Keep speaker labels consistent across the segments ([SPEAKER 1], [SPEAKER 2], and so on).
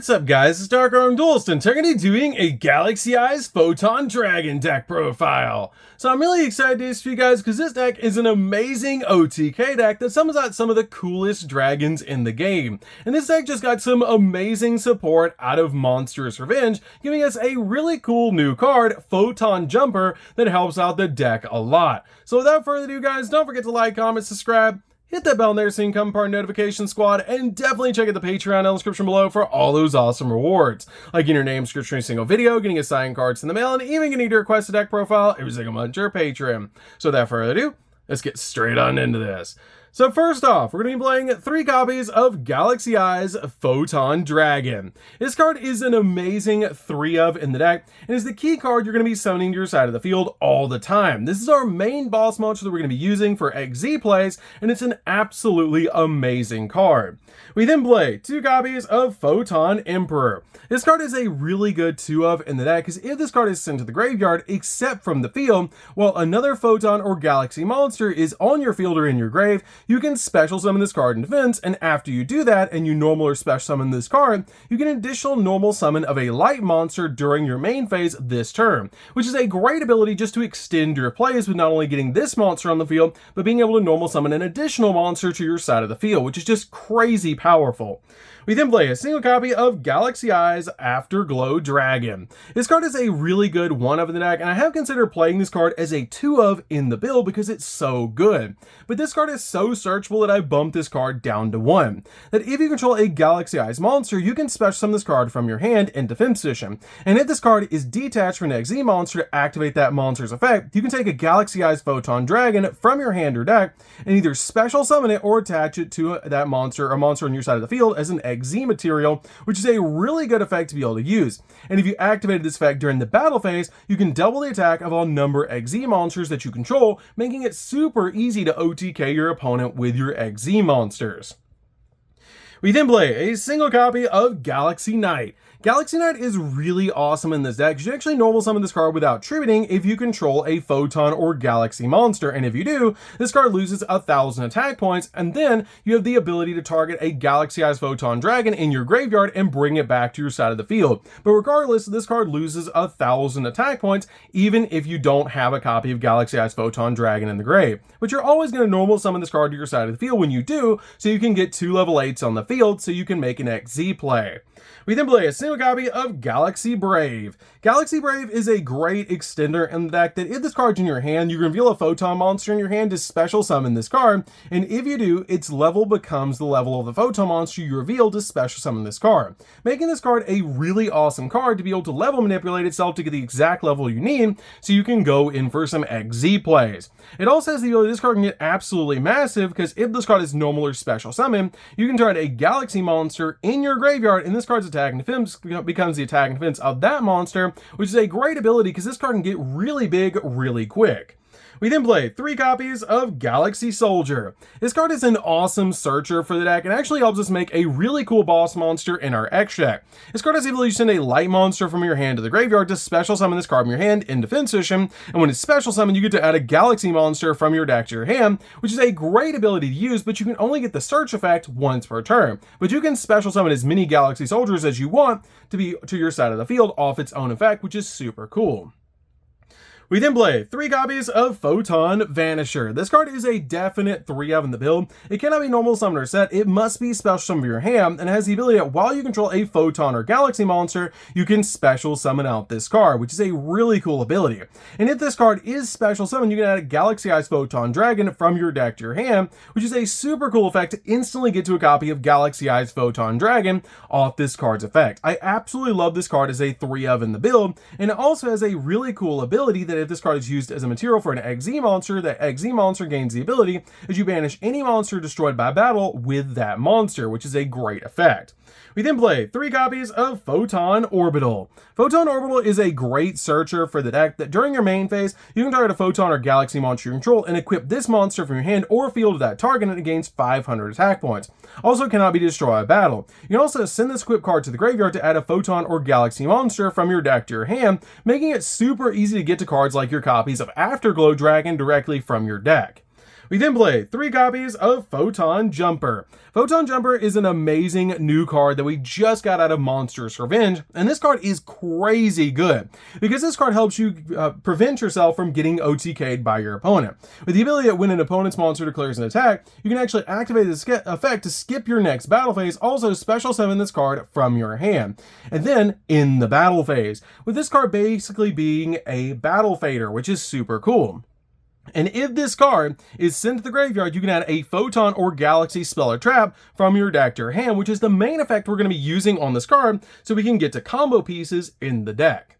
[SPEAKER 1] What's up guys, it's DarkArmedDuelist and today I'm going to be doing a Galaxy Eyes Photon Dragon deck profile. So I'm really excited to do this for you guys because this deck is an amazing OTK deck that summons out some of the coolest dragons in the game. And this deck just got some amazing support out of Monstrous Revenge, giving us a really cool new card, Photon Jumper, that helps out the deck a lot. So without further ado guys, don't forget to like, comment, subscribe, hit that bell there so you can become part of Notification Squad, and definitely check out the Patreon in the description below for all those awesome rewards, like getting your name scripted in a single video, getting assigned cards in the mail, and even getting to request a deck profile every single month to your Patreon. So without further ado, let's get straight on into this. So first off, we're going to be playing 3 copies of Galaxy Eyes Photon Dragon. This card is an amazing 3 of in the deck, and is the key card you're going to be summoning to your side of the field all the time. This is our main boss monster that we're going to be using for XZ plays, and it's an absolutely amazing card. We then play 2 copies of Photon Emperor. This card is a really good 2 of in the deck, because if this card is sent to the graveyard except from the field, while another Photon or Galaxy monster is on your field or in your grave, you can special summon this card in defense, and after you do that and you normal or special summon this card, you get an additional normal summon of a light monster during your main phase this turn, which is a great ability just to extend your plays with not only getting this monster on the field, but being able to normal summon an additional monster to your side of the field, which is just crazy powerful. We then play a single copy of Galaxy Eyes Afterglow Dragon. This card is a really good 1 of in the deck, and I have considered playing this card as a 2 of in the build because it's so good. But this card is so searchable that I bumped this card down to 1. That if you control a Galaxy Eyes monster, you can special summon this card from your hand in defense position. And if this card is detached from an XZ monster to activate that monster's effect, you can take a Galaxy Eyes Photon Dragon from your hand or deck and either special summon it or attach it to that monster or monster on your side of the field as an XZ material, which is a really good effect to be able to use. And if you activated this effect during the battle phase, you can double the attack of all number XZ monsters that you control, making it super easy to OTK your opponent with your XZ monsters. We then play a single copy of Galaxy Knight. Galaxy Knight is really awesome in this deck. You can actually normal summon this card without tributing if you control a Photon or Galaxy monster, and if you do, this card loses 1,000 attack points, and then you have the ability to target a Galaxy Eyes Photon Dragon in your graveyard and bring it back to your side of the field. But regardless, this card loses 1,000 attack points even if you don't have a copy of Galaxy Eyes Photon Dragon in the grave. But you're always going to normal summon this card to your side of the field when you do, so you can get 2 level 8s on the field so you can make an XZ play. We then play a single copy of Galaxy Brave. Galaxy Brave is a great extender in the deck that if this card's in your hand, you reveal a Photon monster in your hand to special summon this card, and if you do, its level becomes the level of the Photon monster you reveal to special summon this card, making this card a really awesome card to be able to level manipulate itself to get the exact level you need so you can go in for some XZ plays. It also has the ability this card can get absolutely massive because if this card is normal or special summon, you can target a Galaxy monster in your graveyard and this card's attack and defense becomes the attack and defense of that monster, which is a great ability because this card can get really big really quick. We then play 3 copies of Galaxy Soldier. This card is an awesome searcher for the deck and actually helps us make a really cool boss monster in our X deck. This card has the ability to send a light monster from your hand to the graveyard to special summon this card from your hand in defense position, and when it's special summoned, you get to add a Galaxy monster from your deck to your hand, which is a great ability to use, but you can only get the search effect once per turn. But you can special summon as many Galaxy Soldiers as you want to be to your side of the field off its own effect, which is super cool. We then play 3 copies of Photon Vanisher. This card is a definite 3 of in the build. It cannot be normal summon or set, it must be special summon from your hand, and has the ability that while you control a Photon or Galaxy monster, you can special summon out this card, which is a really cool ability. And if this card is special summon, you can add a Galaxy Eyes Photon Dragon from your deck to your hand, which is a super cool effect to instantly get to a copy of Galaxy Eyes Photon Dragon off this card's effect. I absolutely love this card as a 3 of in the build, and it also has a really cool ability that if this card is used as a material for an XZ monster, that XZ monster gains the ability as you banish any monster destroyed by battle with that monster, which is a great effect. We then play 3 copies of Photon Orbital. Photon Orbital is a great searcher for the deck that during your main phase, you can target a Photon or Galaxy monster you control and equip this monster from your hand or field of that target and it gains 500 attack points. Also cannot be destroyed by battle. You can also send this equip card to the graveyard to add a Photon or Galaxy monster from your deck to your hand, making it super easy to get to cards like your copies of Afterglow Dragon directly from your deck. We then play 3 copies of Photon Jumper. Photon Jumper is an amazing new card that we just got out of Monstrous Revenge, and this card is crazy good because this card helps you prevent yourself from getting OTK'd by your opponent. With the ability that when an opponent's monster declares an attack, you can actually activate this effect to skip your next battle phase, also special summon this card from your hand, and then in the battle phase, with this card basically being a battle fader, which is super cool. And if this card is sent to the graveyard, you can add a Photon or Galaxy spell or trap from your deck to your hand, which is the main effect we're going to be using on this card, so we can get to combo pieces in the deck.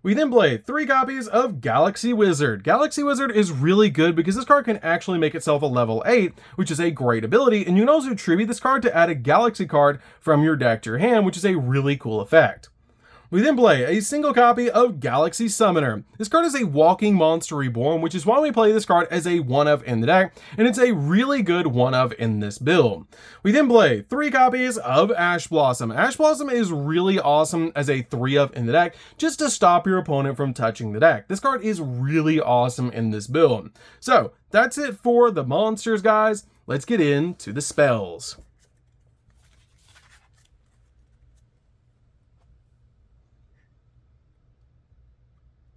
[SPEAKER 1] We then play 3 copies of Galaxy Wizard. Galaxy Wizard is really good because this card can actually make itself a level 8, which is a great ability, and you can also tribute this card to add a Galaxy card from your deck to your hand, which is a really cool effect. We then play a single copy of Galaxy Summoner. This card is a walking monster reborn, which is why we play this card as a 1-of in the deck, and it's a really good 1-of in this build. We then play 3 copies of Ash Blossom. Ash Blossom is really awesome as a 3-of in the deck, just to stop your opponent from touching the deck. This card is really awesome in this build. So, that's it for the monsters, guys. Let's get into the spells.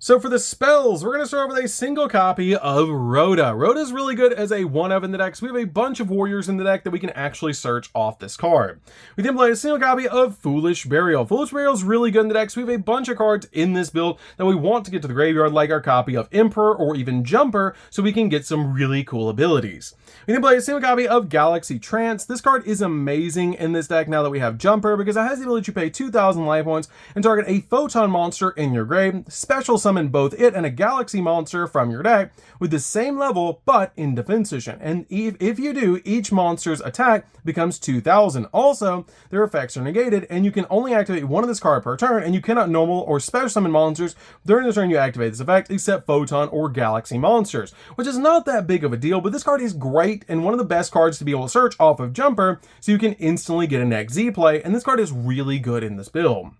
[SPEAKER 1] So for the spells, we're going to start with a single copy of Rhoda. Rhoda is really good as a 1-of in the deck, so we have a bunch of warriors in the deck that we can actually search off this card. We then play a single copy of Foolish Burial. Foolish Burial is really good in the deck, so we have a bunch of cards in this build that we want to get to the graveyard, like our copy of Emperor or even Jumper, so we can get some really cool abilities. We then play a single copy of Galaxy Trance. This card is amazing in this deck now that we have Jumper, because it has the ability to pay 2,000 life points and target a Photon monster in your grave, special summon both it and a Galaxy monster from your deck with the same level but in defense position, and if you do, each monster's attack becomes 2,000. Also, their effects are negated, and you can only activate one of this card per turn, and you cannot normal or special summon monsters during the turn you activate this effect except Photon or Galaxy monsters, which is not that big of a deal, but this card is great and one of the best cards to be able to search off of Jumper, so you can instantly get an XZ play, and this card is really good in this build.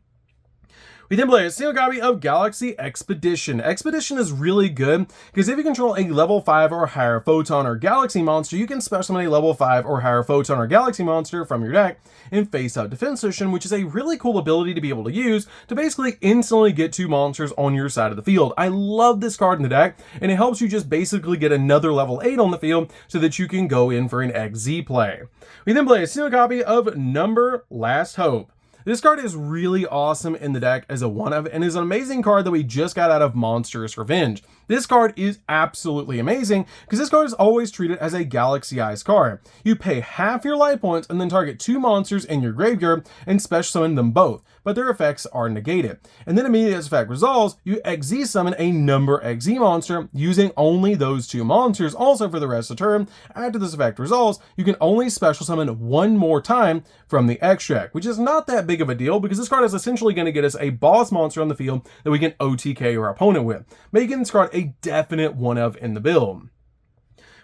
[SPEAKER 1] We then play a single copy of Galaxy Expedition. Expedition is really good because if you control a level 5 or higher Photon or Galaxy monster, you can special summon a level 5 or higher Photon or Galaxy monster from your deck in face-up defense position, which is a really cool ability to be able to use to basically instantly get 2 monsters on your side of the field. I love this card in the deck, and it helps you just basically get another level 8 on the field so that you can go in for an XZ play. We then play a single copy of Number Last Hope. This card is really awesome in the deck as a 1-of and is an amazing card that we just got out of Monstrous Revenge. This card is absolutely amazing because this card is always treated as a Galaxy Eyes card. You pay half your life points and then target 2 monsters in your graveyard and special summon them both, but their effects are negated. And then immediately as effect resolves, you XZ summon a Number XZ monster using only those 2 monsters. Also for the rest of the turn, after this effect resolves, you can only special summon 1 more time from the extract, which is not that big of a deal because this card is essentially going to get us a boss monster on the field that we can OTK our opponent with, making this card a definite 1-of in the build.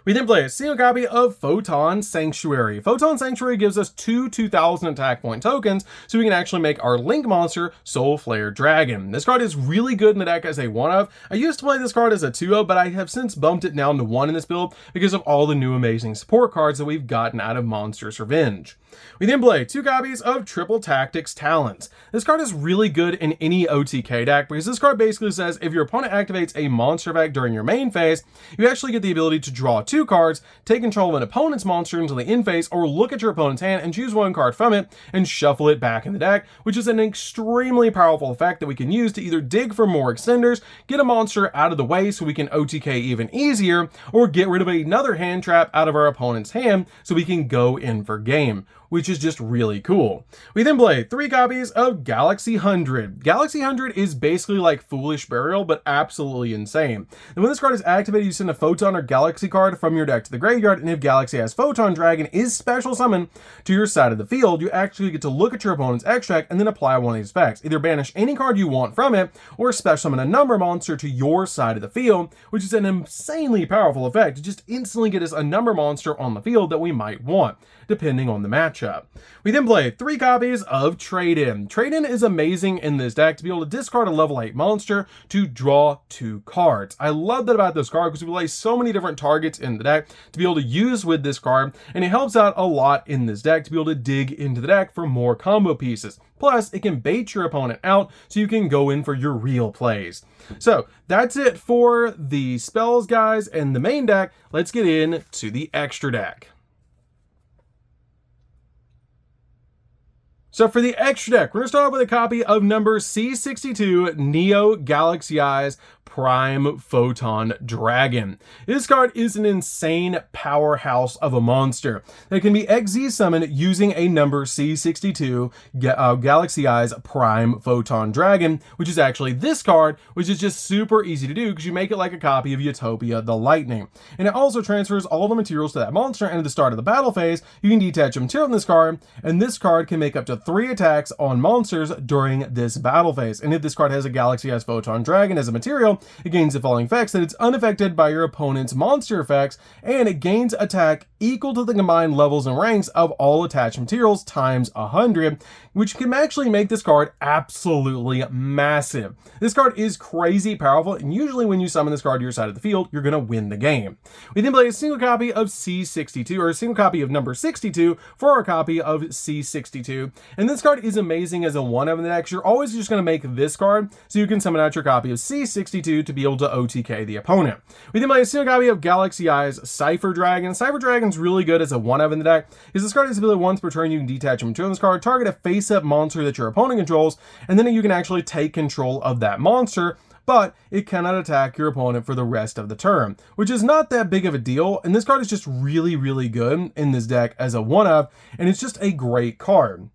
[SPEAKER 1] We then play a single copy of Photon Sanctuary. Photon Sanctuary gives us 2 2,000 attack point tokens, so we can actually make our Link monster Soul Flare Dragon. This card is really good in the deck as a 1-of. I used to play this card as a 2-of, but I have since bumped it down to 1 in this build because of all the new amazing support cards that we've gotten out of Monstrous Revenge. We then play 2 copies of Triple Tactics Talents. This card is really good in any OTK deck because this card basically says if your opponent activates a monster effect during your main phase, you actually get the ability to draw 2 cards, take control of an opponent's monster until the end phase, or look at your opponent's hand and choose 1 card from it and shuffle it back in the deck, which is an extremely powerful effect that we can use to either dig for more extenders, get a monster out of the way so we can OTK even easier, or get rid of another hand trap out of our opponent's hand so we can go in for game, which is just really cool. We then play 3 copies of Galaxy 100. Galaxy 100 is basically like Foolish Burial, but absolutely insane. And when this card is activated, you send a Photon or Galaxy card from your deck to the graveyard, and if Galaxy has Photon Dragon is special summoned to your side of the field, you actually get to look at your opponent's extract and then apply one of these effects. Either banish any card you want from it, or special summon a number monster to your side of the field, which is an insanely powerful effect to just instantly get us a number monster on the field that we might want, depending on the matchup. matchup. We then play 3 copies of Trade-In. Trade-In is amazing in this deck to be able to discard a level 8 monster to draw 2 cards. I love that about this card because we play so many different targets in the deck to be able to use with this card, and it helps out a lot in this deck to be able to dig into the deck for more combo pieces. Plus, it can bait your opponent out so you can go in for your real plays. So that's it for the spells, guys, and the main deck. Let's get into the extra deck. So for the extra deck, we're going to start off with a copy of number C62, Neo Galaxy Eyes Prime Photon Dragon. This card is an insane powerhouse of a monster that can be XZ summoned using a number C62 Galaxy Eyes Prime Photon Dragon, which is actually this card, which is just super easy to do because you make it like a copy of Utopia the Lightning. And it also transfers all the materials to that monster, and at the start of the battle phase, you can detach a material from this card, and this card can make up to 3 attacks on monsters during this battle phase. And if this card has a Galaxy Eyes Photon Dragon as a material, it gains the following effects: that it's unaffected by your opponent's monster effects, and it gains attack equal to the combined levels and ranks of all attached materials times 100, which can actually make this card absolutely massive. This card is crazy powerful, and usually when you summon this card to your side of the field, you're going to win the game. We then play a single copy of C62, or a single copy of number 62 for our copy of C62, and this card is amazing as a 1-of in the deck. You're always just going to make this card so you can summon out your copy of C62 to be able to OTK the opponent. We then play a single copy of Galaxy Eyes Cypher Dragon. Cypher Dragon's really good as a 1-of in the deck, because this card has the ability once per turn you can detach a material on this card, target a face-up monster that your opponent controls, and then you can actually take control of that monster, but it cannot attack your opponent for the rest of the turn, which is not that big of a deal, and this card is just really, really good in this deck as a 1-of, and it's just a great card.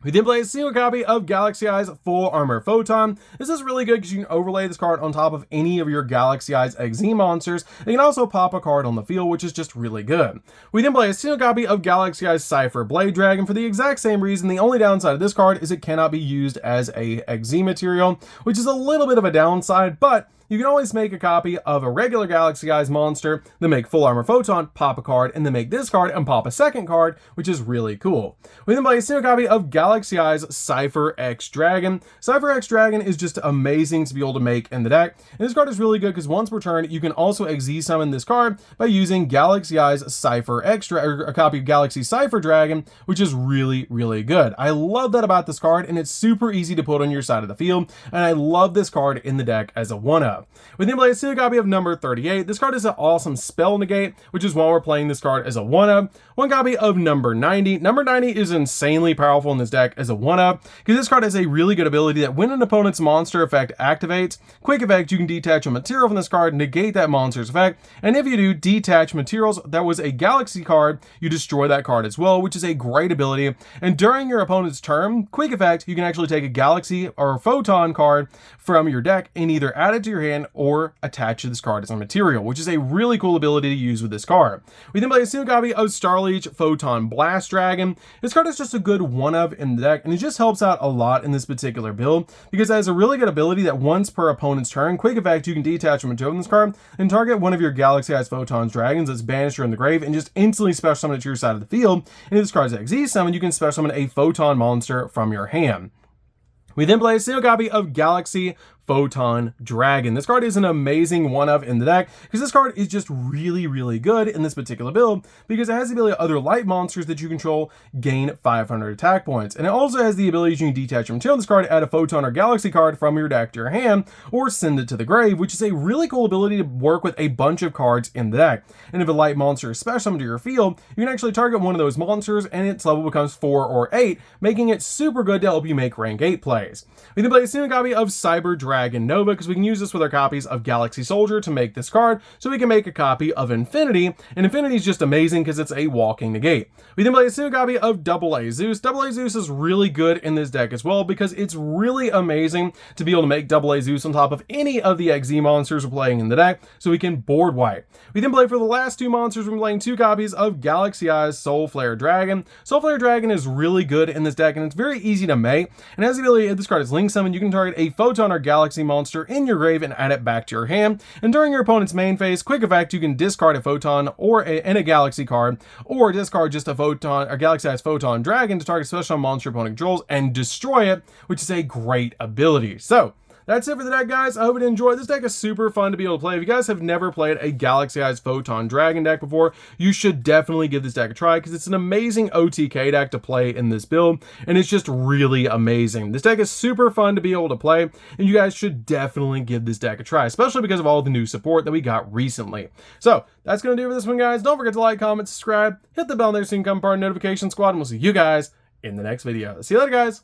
[SPEAKER 1] We then play a single copy of Galaxy Eyes Full Armor Photon. This is really good because you can overlay this card on top of any of your Galaxy Eyes XZ monsters. You can also pop a card on the field, which is just really good. We then play a single copy of Galaxy Eyes Cypher Blade Dragon for the exact same reason. The only downside of this card is it cannot be used as a XZ material, which is a little bit of a downside, but you can always make a copy of a regular Galaxy Eyes monster, then make Full Armor Photon, pop a card, and then make this card and pop a second card, which is really cool. We then play a single copy of Galaxy Eyes Cypher X Dragon. Cypher X Dragon is just amazing to be able to make in the deck, and this card is really good because once per turn, you can also XZ summon this card by using Galaxy Eyes Cypher X or a copy of Galaxy Cypher Dragon, which is really, really good. I love that about this card, and it's super easy to put on your side of the field, and I love this card in the deck as a 1-of. We then play a single copy of number 38. This card is an awesome spell negate, which is why we're playing this card as a 1-of. One copy of number 90. Number 90 is insanely powerful in this deck as a 1-of, because this card has a really good ability that when an opponent's monster effect activates, quick effect, you can detach a material from this card, negate that monster's effect, and if you do detach materials that was a Galaxy card, you destroy that card as well, which is a great ability. And during your opponent's turn, quick effect, you can actually take a Galaxy or a Photon card from your deck and either add it to your hand or attach to this card as a material, which is a really cool ability to use with this card. We then play a single copy of Starleech Photon Blast Dragon. This card is just a good 1-of in the deck, and it just helps out a lot in this particular build because it has a really good ability that once per opponent's turn, quick effect, you can detach a material from this card and target one of your Galaxy Eyes Photon Dragons that's banished or in the grave and just instantly special summon it to your side of the field. And if this card is XZ summon, you can special summon a Photon monster from your hand. We then play a single copy of Galaxy Photon Dragon. This card is an amazing 1-of in the deck because this card is just really, really good in this particular build because it has the ability of other light monsters that you control gain 500 attack points. And it also has the ability you can detach your material on this card, add a Photon or Galaxy card from your deck to your hand, or send it to the grave, which is a really cool ability to work with a bunch of cards in the deck. And if a light monster is special summoned to your field, you can actually target one of those monsters and its level becomes 4 or 8, making it super good to help you make rank 8 plays. We then play a single copy of Cyber Dragon Nova because we can use this with our copies of Galaxy Soldier to make this card, so we can make a copy of Infinity, and Infinity is just amazing because it's a walking negate. We then play a single copy of AA Zeus. AA Zeus is really good in this deck as well because it's really amazing to be able to make AA Zeus on top of any of the XZ monsters we're playing in the deck, so we can board wipe. We then play for the last 2 monsters, we're playing 2 copies of Galaxy Eyes Soul Flare Dragon. Soul Flare Dragon is really good in this deck, and it's very easy to make, and has the ability, if this card is link summoned, you can target a Photon or Galaxy Galaxy monster in your grave and add it back to your hand. And during your opponent's main phase, quick effect, you can discard a Photon and a Galaxy card, or discard just a Photon or Galaxy-sized Photon Dragon to target special monster opponent controls and destroy it, which is a great ability. So that's it for the deck, guys. I hope you enjoyed. This deck is super fun to be able to play. If you guys have never played a Galaxy-sized Photon Dragon deck before, you should definitely give this deck a try because it's an amazing OTK deck to play in this build, and it's just really amazing. This deck is super fun to be able to play, and you guys should definitely give this deck a try, especially because of all the new support that we got recently. So that's going to do it for this one, guys. Don't forget to like, comment, subscribe, hit the bell there so you can become part of the notification squad, and we'll see you guys in the next video. See you later, guys.